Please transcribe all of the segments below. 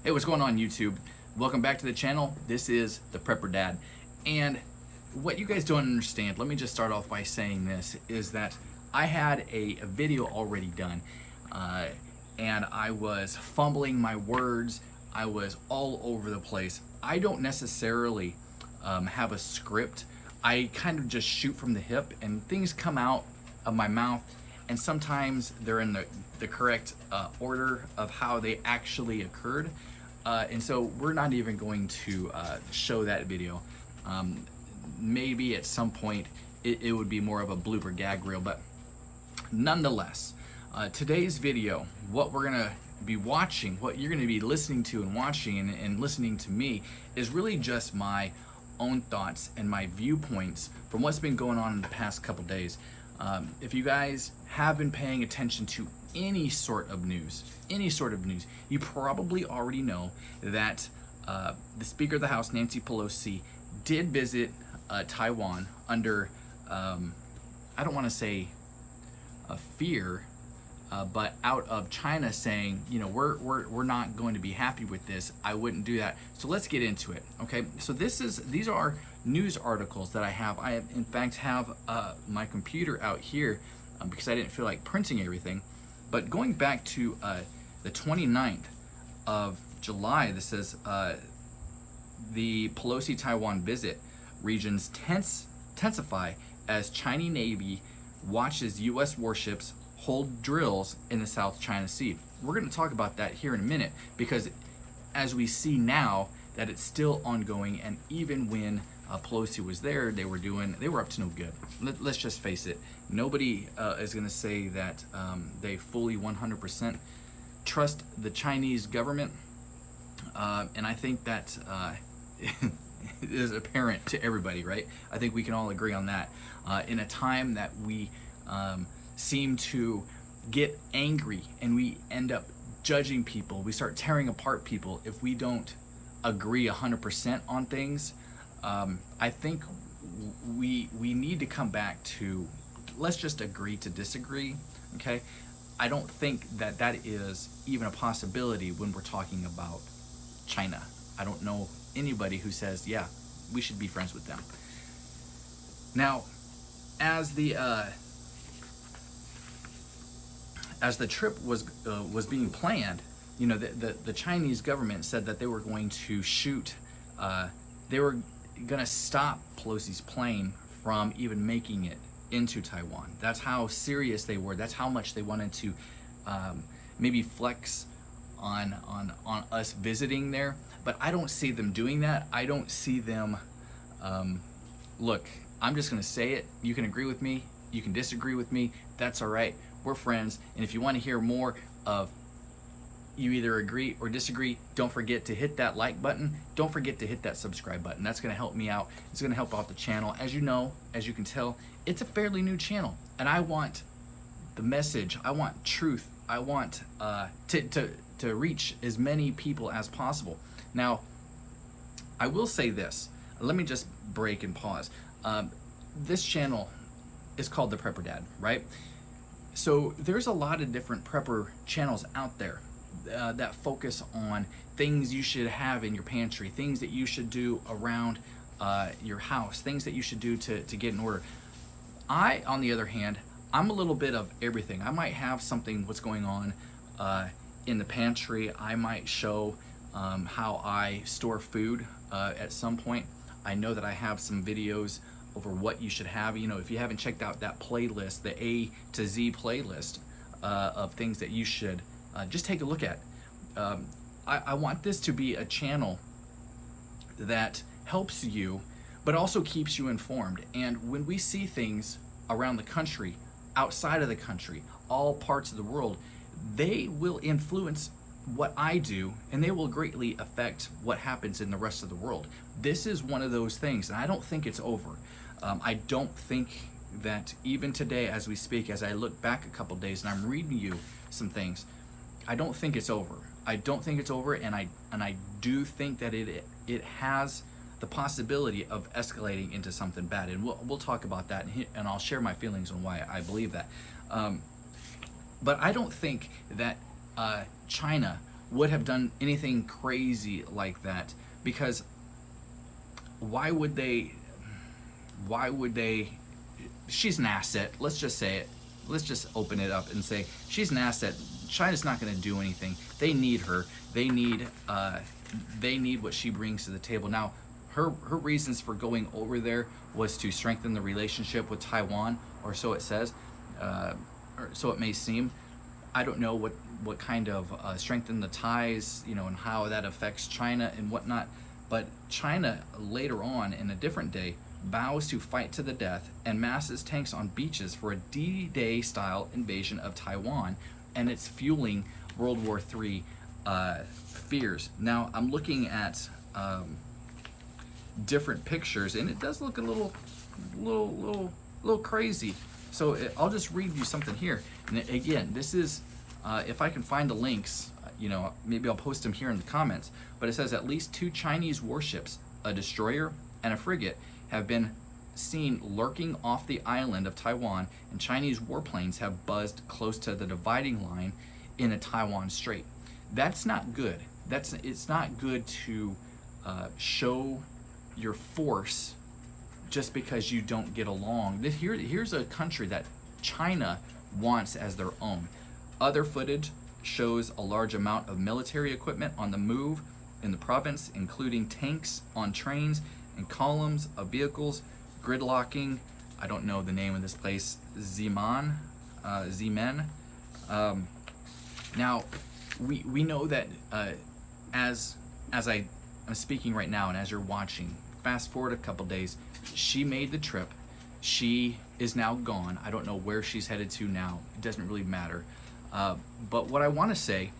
Hey, what's going on YouTube? Welcome back to the channel. This is the Prepper Dad. And what you guys don't understand, let me just start off by saying this, is that I had a video already done and I was fumbling my words. I was all over the place. I don't necessarily have a script. I kind of just shoot from the hip and things come out of my mouth, and sometimes they're in the correct order of how they actually occurred. And so we're not even going to show that video. Maybe at some point it would be more of a blooper gag reel, but nonetheless, today's video, what we're gonna be watching, what you're gonna be listening to and watching and listening to me, is really just my own thoughts and my viewpoints from what's been going on in the past couple days. If you guys have been paying attention to any sort of news, you probably already know that the Speaker of the House, Nancy Pelosi, did visit Taiwan under, I don't want to say a fear, but out of China saying, you know, we're not going to be happy with this. I wouldn't do that. So let's get into it. Okay, so these are news articles that I have. I have, in fact, have my computer out here because I didn't feel like printing everything. But going back to the 29th of July, this says the Pelosi Taiwan visit, regions intensify as Chinese Navy watches U.S. warships hold drills in the South China Sea. We're going to talk about that here in a minute, because as we see now that it's still ongoing, and even when Pelosi was there, they were up to no good. Let's just face it. Nobody is going to say that they fully 100% trust the Chinese government, and I think that is apparent to everybody, right? I think we can all agree on that. In a time that we seem to get angry and we end up judging people, we start tearing apart people if we don't agree 100% on things. I think we need to come back to, let's just agree to disagree, okay? I don't think that that is even a possibility when we're talking about China. I don't know anybody who says, yeah, we should be friends with them. Now, as the trip was being planned, you know, the Chinese government said that they were going to shoot, they were going to stop Pelosi's plane from even making it into Taiwan. That's how serious they were. That's how much they wanted to maybe flex on us visiting there. But I don't see them doing that. I don't see them, look, I'm just going to say it. You can agree with me. You can disagree with me. That's all right. We're friends. And if you want to hear more of you either agree or disagree, don't forget to hit that like button. Don't forget to hit that subscribe button. That's going to help me out. It's going to help out the channel. As you know, as you can tell, it's a fairly new channel, and I want the message. I want truth. I want to reach as many people as possible. Now, I will say this. Let me just break and pause. This channel is called the Prepper Dad, right? So there's a lot of different prepper channels out there that focus on things you should have in your pantry, things that you should do around your house, things that you should do to get in order. I, on the other hand, I'm a little bit of everything. I might have something, what's going on in the pantry. I might show how I store food at some point. I know that I have some videos over what you should have. You know, if you haven't checked out that playlist, the A to Z playlist of things that you should just take a look at. I want this to be a channel that helps you, but also keeps you informed. And when we see things around the country, outside of the country, all parts of the world, they will influence what I do, and they will greatly affect what happens in the rest of the world. This is one of those things, and I don't think it's over. I don't think that even today as we speak, as I look back a couple days and I'm reading you some things, I don't think it's over. I don't think it's over, and I do think that it has the possibility of escalating into something bad, and we'll talk about that, and I'll share my feelings on why I believe that. But I don't think that China would have done anything crazy like that, because why would they? Why would they? She's an asset. Let's just say it. Let's just open it up and say she's an asset. China's not going to do anything. They need her. They need what she brings to the table. Now, her reasons for going over there was to strengthen the relationship with Taiwan, or so it says, or so it may seem. I don't know what kind of strengthen the ties, and how that affects China and whatnot. But China later on in a different day vows to fight to the death and masses tanks on beaches for a D-Day style invasion of Taiwan, and it's fueling World War III fears. Now I'm looking at different pictures, and it does look a little crazy. So I'll just read you something here. And again, this is if I can find the links, maybe I'll post them here in the comments. But it says at least 2 Chinese warships, a destroyer and a frigate, have been seen lurking off the island of Taiwan, and Chinese warplanes have buzzed close to the dividing line in the Taiwan Strait. That's not good. It's not good to show your force just because you don't get along. Here's a country that China wants as their own. Other footage shows a large amount of military equipment on the move in the province, including tanks on trains and columns of vehicles, gridlocking. I don't know the name of this place. Zemen. Now, we know that as I'm speaking right now, and as you're watching, fast forward a couple days, she made the trip. She is now gone. I don't know where she's headed to now. It doesn't really matter. But what I want to say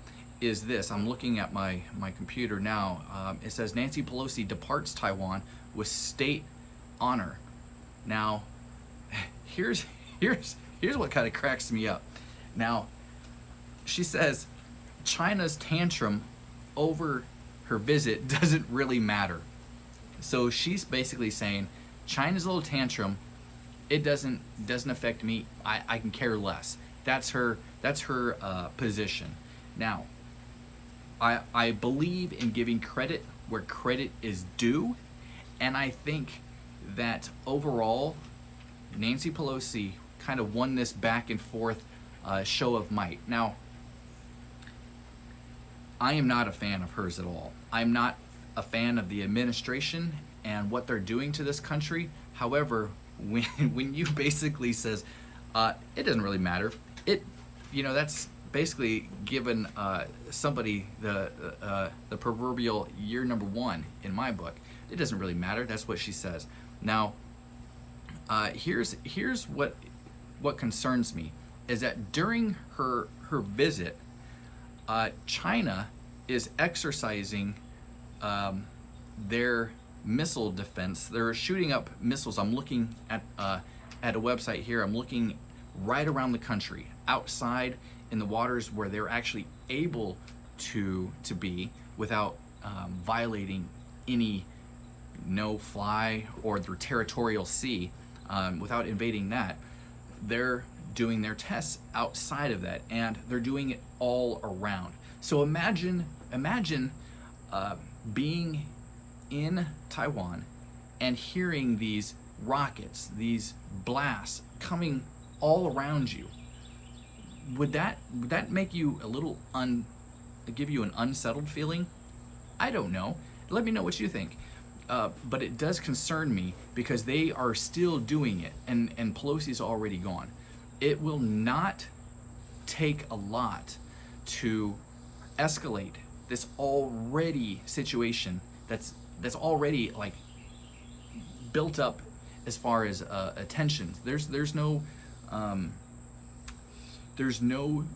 is this. I'm looking at my computer now. It says Nancy Pelosi departs Taiwan with state honor. Now, here's what kind of cracks me up. Now, she says China's tantrum over her visit doesn't really matter. So she's basically saying China's little tantrum, it doesn't affect me. I can care less. That's her position. Now, I believe in giving credit where credit is due, and I think that overall Nancy Pelosi kind of won this back and forth show of might. Now, I am not a fan of hers at all. I'm not a fan of the administration and what they're doing to this country. However, when you basically says it doesn't really matter, that's basically given somebody the proverbial year number 1 in my book. It doesn't really matter. That's what she says. Now, here's what concerns me is that during her visit, China is exercising their missile defense. They're shooting up missiles. I'm looking at a website here. I'm looking right around the country, outside in the waters where they're actually able to be without violating any no-fly or their territorial sea, without invading that. They're doing their tests outside of that, and they're doing it all around. So imagine being in Taiwan and hearing these rockets, these blasts coming all around you. Would that make you a little give you an unsettled feeling? I don't know. Let me know what you think. But it does concern me because they are still doing it, and Pelosi's already gone. It will not take a lot to escalate this already situation that's already like built up as far as tensions. There's no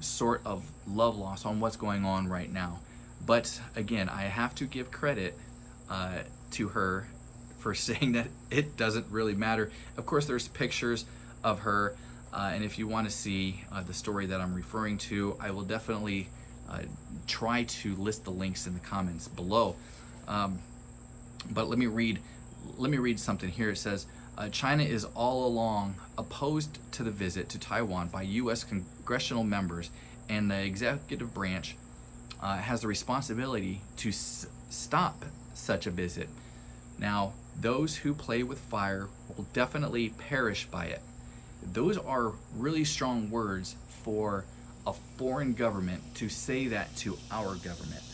sort of love loss on what's going on right now. But again, I have to give credit to her for saying that it doesn't really matter. Of course, there's pictures of her, and if you want to see the story that I'm referring to, I will definitely try to list the links in the comments below. But let me read something here. It says, China is all along opposed to the visit to Taiwan by U.S. congressional members and the executive branch has the responsibility to stop such a visit. Now, those who play with fire will definitely perish by it. Those are really strong words for a foreign government to say that to our government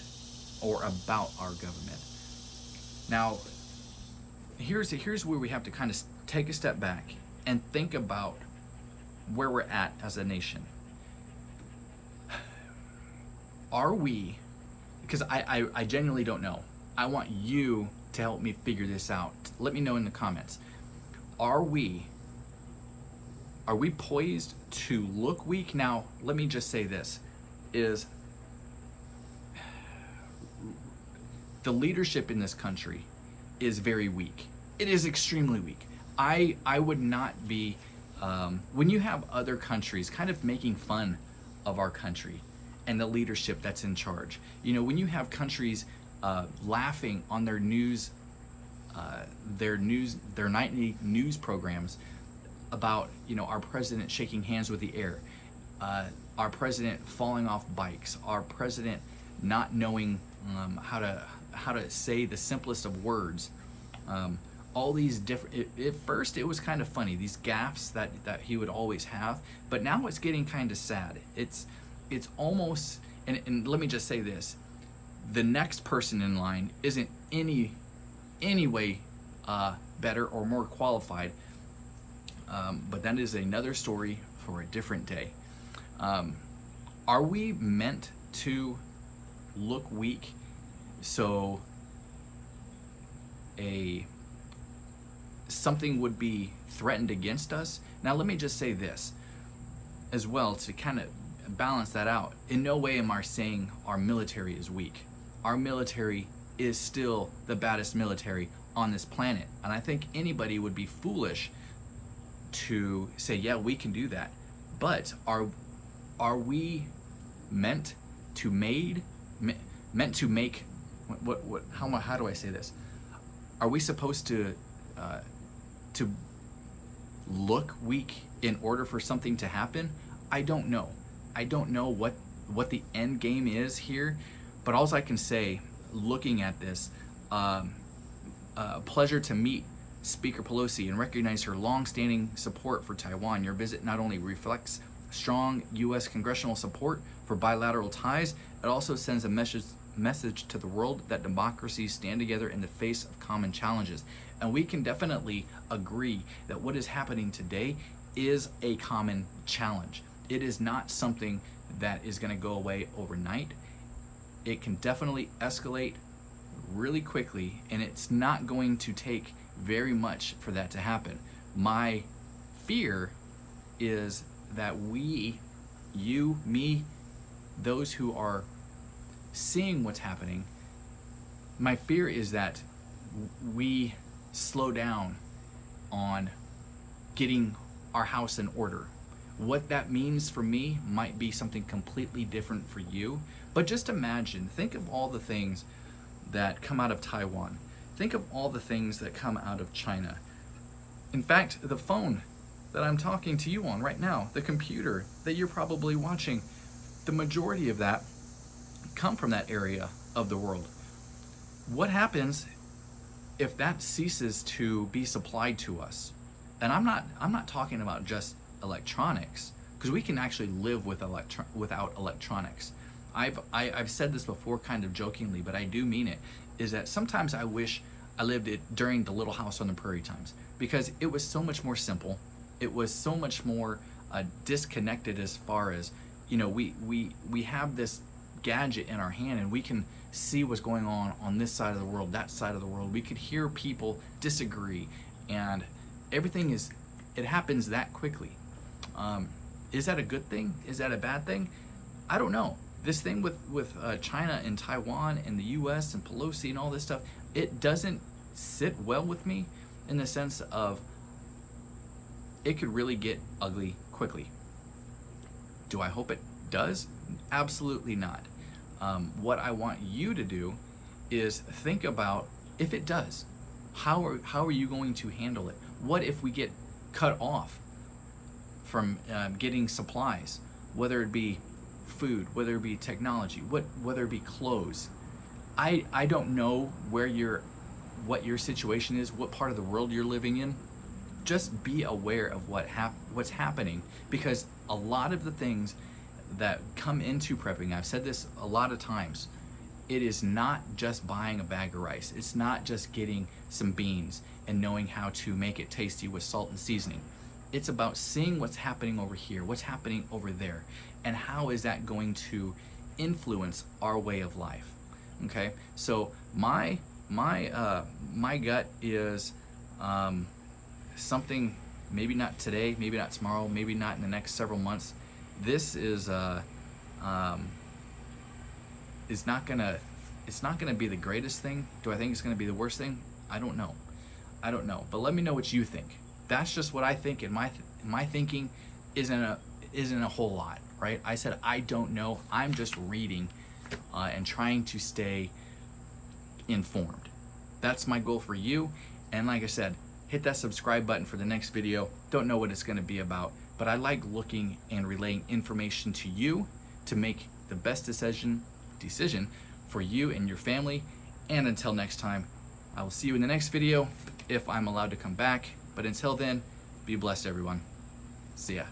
or about our government. Now, here's where we have to kind of take a step back and think about where we're at as a nation. Are we, because I genuinely don't know. I want you to help me figure this out. Let me know in the comments. Are we poised to look weak? Now, let me just say this, is the leadership in this country is very weak. It is extremely weak. I would not be, when you have other countries kind of making fun of our country and the leadership that's in charge, when you have countries laughing on their nightly news programs about our president shaking hands with the air, our president falling off bikes, our president not knowing how to say the simplest of words, all these different. At first, it was kind of funny, these gaffes that he would always have, but now it's getting kind of sad. It's almost, and let me just say this: the next person in line isn't any way better or more qualified. But that is another story for a different day. Are we meant to look weak so something would be threatened against us? Now, let me just say this as well to kind of balance that out. In no way am I saying our military is weak. Our military is still the baddest military on this planet, and I think anybody would be foolish to say, yeah, we can do that. But are we meant to make how do I say this? Are we supposed to look weak in order for something to happen? I don't know. I don't know what the end game is here, but all I can say, looking at this, pleasure to meet Speaker Pelosi and recognize her long-standing support for Taiwan. Your visit not only reflects strong U.S. congressional support for bilateral ties, it also sends a message to the world that democracies stand together in the face of common challenges. And we can definitely agree that what is happening today is a common challenge. It is not something that is going to go away overnight. It can definitely escalate really quickly, and it's not going to take very much for that to happen. My fear is that we, you, me, those who are seeing what's happening, my fear is that we slow down on getting our house in order. What that means for me might be something completely different for you, but just imagine, think of all the things that come out of Taiwan. Think of all the things that come out of China. In fact, the phone that I'm talking to you on right now, the computer that you're probably watching, the majority of that come from that area of the world. What happens if that ceases to be supplied to us? And I'm not talking about just electronics, because we can actually live without electronics. I've said this before kind of jokingly, but I do mean it, is that sometimes I wish I lived it during the Little House on the Prairie times, because it was so much more simple. It was so much more disconnected as far as, we have this gadget in our hand and we can see what's going on this side of the world, that side of the world. We could hear people disagree, and everything it happens that quickly. Is that a good thing? Is that a bad thing? I don't know. This thing with China and Taiwan and the U.S. and Pelosi and all this stuff, it doesn't sit well with me, in the sense of it could really get ugly quickly. Do I hope it does? Absolutely not. What I want you to do is think about, if it does, how are you going to handle it? What if we get cut off from getting supplies, whether it be food, whether it be technology, whether it be clothes. I don't know what your situation is, what part of the world you're living in. Just be aware of what's happening, because a lot of the things that come into prepping, I've said this a lot of times, it is not just buying a bag of rice. It's not just getting some beans and knowing how to make it tasty with salt and seasoning. It's about seeing what's happening over here, what's happening over there, and how is that going to influence our way of life. Okay, so my gut is something, maybe not today, maybe not tomorrow, maybe not in the next several months. This is not gonna be the greatest thing. Do I think it's gonna be the worst thing? I don't know. But let me know what you think. That's just what I think, and my thinking isn't a whole lot, right? I said I don't know. I'm just reading and trying to stay informed. That's my goal for you. And like I said, hit that subscribe button for the next video. Don't know what it's going to be about, but I like looking and relaying information to you to make the best decision for you and your family. And until next time, I will see you in the next video if I'm allowed to come back. But until then, be blessed, everyone. See ya.